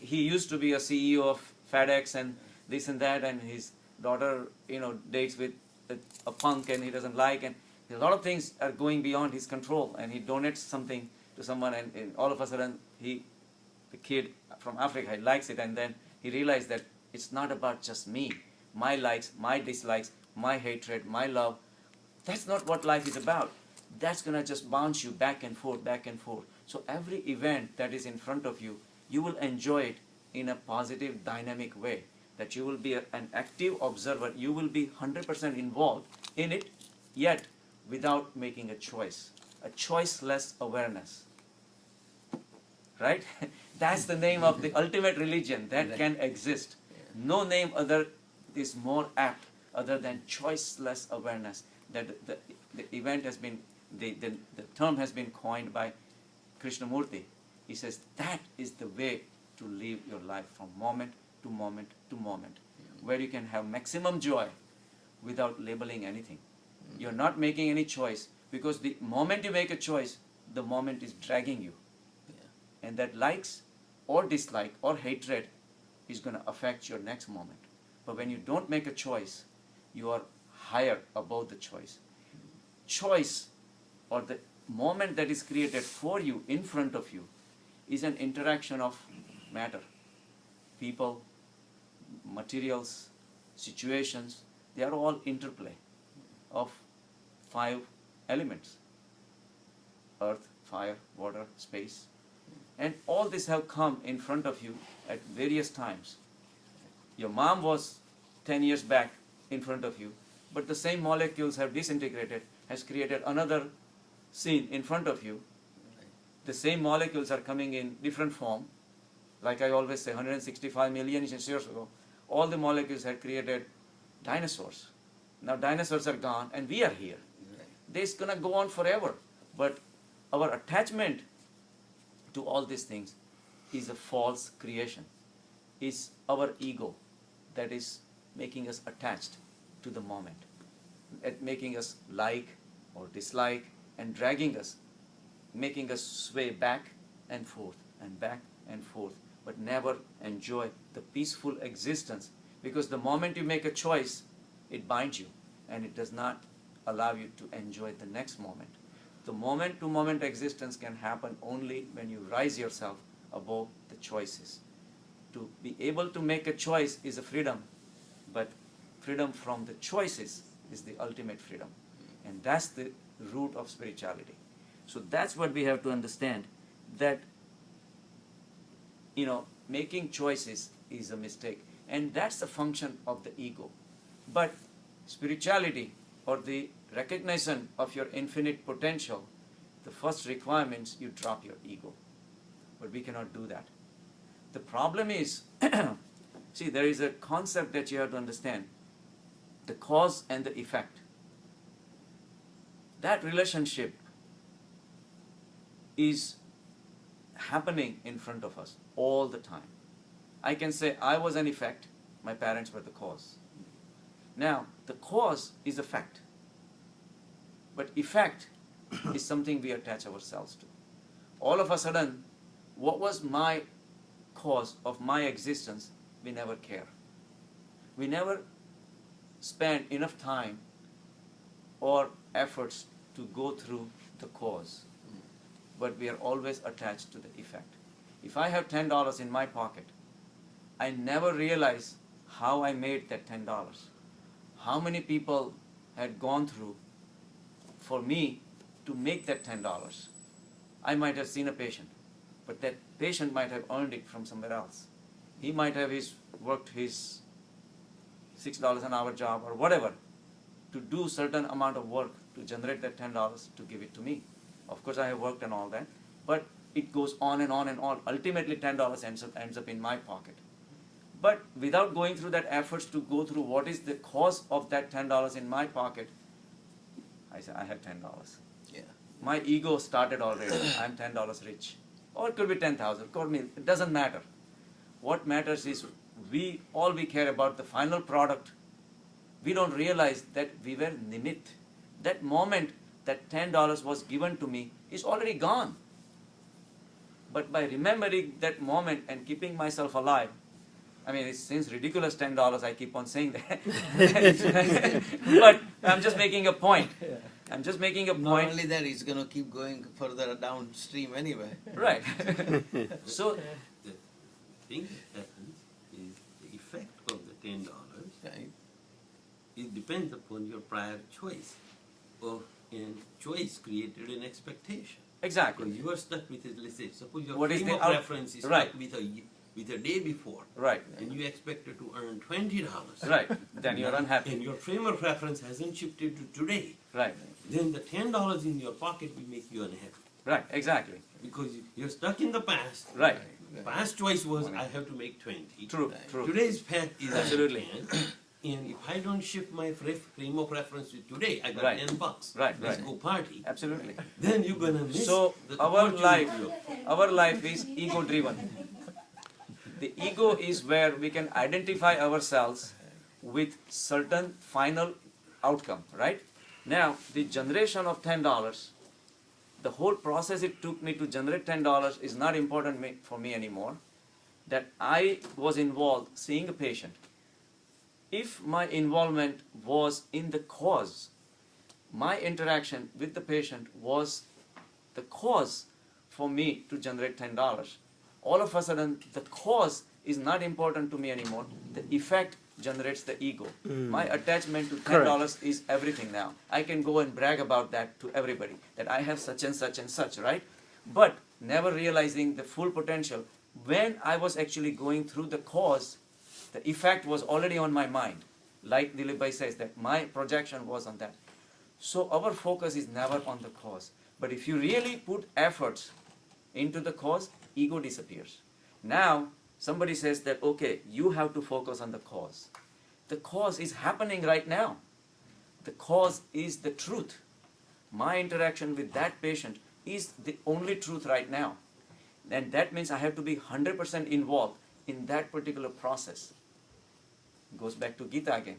he used to be a CEO of FedEx and this and that, and his daughter, dates with a punk and he doesn't like, and a lot of things are going beyond his control, and he donates something to someone, and all of a sudden the kid from Africa, he likes it, and then he realized that it's not about just me, my likes, my dislikes, my hatred, my love. That's not what life is about. That's going to just bounce you back and forth, back and forth. So every event that is in front of you, you will enjoy it in a positive, dynamic way. That you will be an active observer. You will be 100% involved in it, yet without making a choice. A choiceless awareness. Right? That's the name of the ultimate religion that can exist. No name other is more apt other than choiceless awareness. That the event has been, the term has been coined by Krishnamurti. He says that is the way to live your life from moment to moment to moment, where you can have maximum joy without labeling anything. You're not making any choice, because the moment you make a choice, the moment is dragging you. And that likes or dislike or hatred is going to affect your next moment. But when you don't make a choice, you are higher above the choice. Choice, or the moment that is created for you, in front of you, is an interaction of matter. People, materials, situations, they are all interplay of 5 elements. Earth, fire, water, space. And all this have come in front of you at various times. Your mom was 10 years back in front of you, but the same molecules have disintegrated, has created another scene in front of you. The same molecules are coming in different form. Like I always say, 165 million years ago, all the molecules had created dinosaurs. Now dinosaurs are gone and we are here. This is going to go on forever. But our attachment to all these things is a false creation. It's our ego that is making us attached to the moment, at making us like or dislike and dragging us, making us sway back and forth and back and forth, but never enjoy the peaceful existence. Because the moment you make a choice, it binds you and it does not allow you to enjoy the next moment. The moment-to-moment existence can happen only when you rise yourself above the choices. To be able to make a choice is a freedom, but freedom from the choices is the ultimate freedom. And that's the root of spirituality. So that's what we have to understand, that making choices is a mistake. And that's the function of the ego. But spirituality, or the recognition of your infinite potential, the first requirement is you drop your ego. But we cannot do that. The problem is, see, there is a concept that you have to understand, the cause and the effect. That relationship is happening in front of us all the time. I can say I was an effect, my parents were the cause. Now, the cause is a fact, but effect is something we attach ourselves to. All of a sudden, what was my cause of my existence, we never care. We never spend enough time or efforts to go through the cause, but we are always attached to the effect. If I have $10 in my pocket, I never realize how I made that $10. How many people had gone through for me to make that $10. I might have seen a patient, but that patient might have earned it from somewhere else. He might have worked his $6 an hour job or whatever to do certain amount of work to generate that $10 to give it to me. Of course, I have worked and all that, but it goes on and on and on. Ultimately, $10 ends up in my pocket. But without going through that efforts to go through what is the cause of that $10 in my pocket, I say I have $10. Yeah. My ego started already. I'm $10 rich. Or it could be 10,000. It doesn't matter. What matters is we care about the final product. We don't realize that we were nimit. That moment that $10 was given to me is already gone. But by remembering that moment and keeping myself alive, I mean, it seems ridiculous, $10, I keep on saying that. But I'm just making a point. I'm just making a point. Not only that, it's going to keep going further downstream anyway. Right. So, The thing that happens is the effect of the $10, Right. it depends upon your prior choice. And choice created an expectation. exactly. Because you are stuck with it, let's say, suppose your What is frame the of out- reference is right. stuck with a day before, Right. and you expected to earn $20. Right. Then you're unhappy. And your frame of reference hasn't shifted to today. Right. Then the $10 in your pocket will make you unhappy. Right. Exactly. Because you're stuck in the past. Right. Past choice was, I have to make 20. True. Right. True. Today's path is Absolutely. 10. And if I don't shift my frame of reference to today, I got Right. $10. Right, Let's right. go party. Absolutely. Then you're gonna miss So the our opportunity life is ego driven. The ego is where we can identify ourselves with certain final outcome, right? Now, the generation of $10, the whole process it took me to generate $10 is not important for me anymore. That I was involved seeing a patient. If my involvement was in the cause, my interaction with the patient was the cause for me to generate $10. All of a sudden, the cause is not important to me anymore. The effect generates the ego. My attachment to $10 is everything now. I can go and brag about that to everybody, that I have such and such, right? But never realizing the full potential. When I was actually going through the cause, the effect was already on my mind. Like Dilip Bhai says, that my projection was on that. So our focus is never on the cause. But if you really put efforts into the cause, ego disappears. Now, somebody says that, okay, you have to focus on the cause. The cause is happening right now. The cause is the truth. My interaction with that patient is the only truth right now. And that means I have to be 100% involved in that particular process. Goes back to Gita again.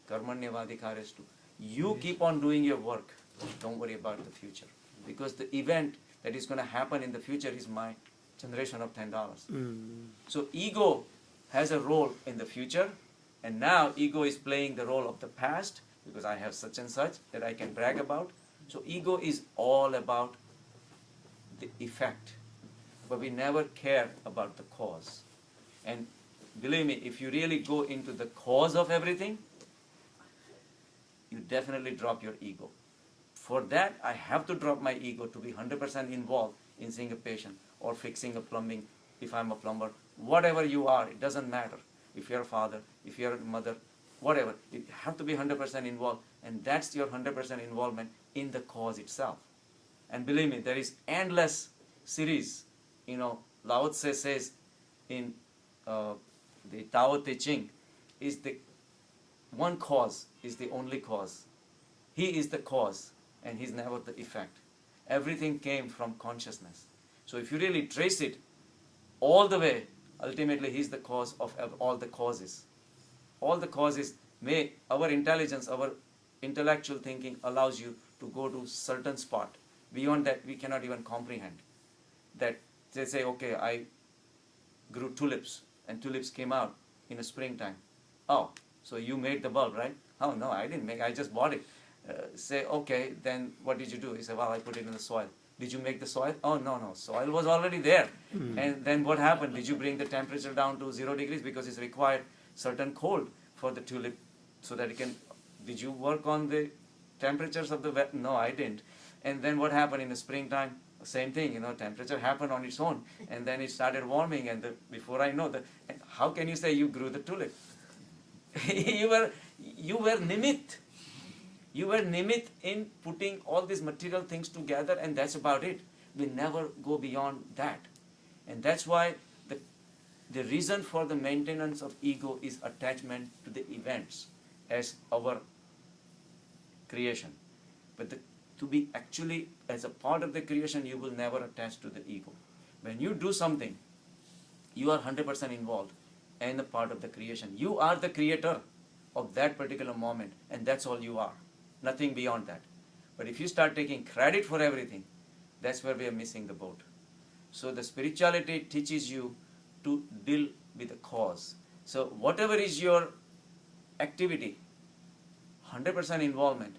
Karmanyavadhikarestu. You keep on doing your work. Don't worry about the future. Because the event that is going to happen in the future is my generation of $10. So ego has a role in the future, and now ego is playing the role of the past because I have such and such that I can brag about. So ego is all about the effect, but we never care about the cause. And believe me, if you really go into the cause of everything, you definitely drop your ego. For that, I have to drop my ego to be 100% involved in seeing a patient or fixing a plumbing, if I'm a plumber. Whatever you are, it doesn't matter. If you're a father, if you're a mother, whatever. You have to be 100% involved, and that's your 100% involvement in the cause itself. And believe me, there is endless series. Lao Tse says in the Tao Te Ching, is the one cause is the only cause. He is the cause, and he's never the effect. Everything came from consciousness. So if you really trace it all the way, ultimately he's the cause of all the causes. All the causes our intelligence, our intellectual thinking allows you to go to certain spot. Beyond that, we cannot even comprehend. That they say, okay, I grew tulips, and tulips came out in the springtime. Oh, so you made the bulb, right? Oh, no, I didn't make, I just bought it. Say, okay, then what did you do? He said, well, I put it in the soil. Did you make the soil? Oh, no, soil was already there. And then what happened? Did you bring the temperature down to 0 degrees? Because it's required certain cold for the tulip so that it can, did you work on the temperatures of the wet? No, I didn't. And then what happened in the springtime? Same thing, temperature happened on its own. And then it started warming, and before I know, how can you say you grew the tulip? you were nimit. You were nimit in putting all these material things together, and that's about it. We never go beyond that. And that's why the reason for the maintenance of ego is attachment to the events as our creation. But to be actually as a part of the creation, you will never attach to the ego. When you do something, you are 100% involved in a part of the creation. You are the creator of that particular moment, and that's all you are. Nothing beyond that. But if you start taking credit for everything, that's where we are missing the boat. So the spirituality teaches you to deal with the cause. So whatever is your activity, 100% involvement,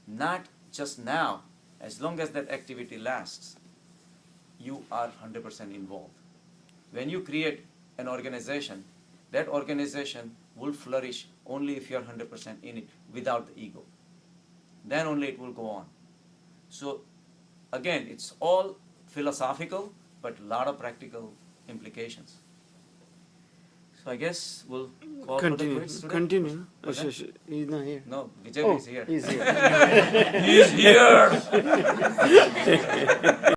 not just now, as long as that activity lasts, you are 100% involved. When you create an organization, that organization will flourish only if you are 100% in it, without the ego. Then only it will go on. So again, it's all philosophical, but a lot of practical implications. So I guess we'll call for the quits today. Continue. Okay. He's not here. No, Vijay is here. He's here. He's here.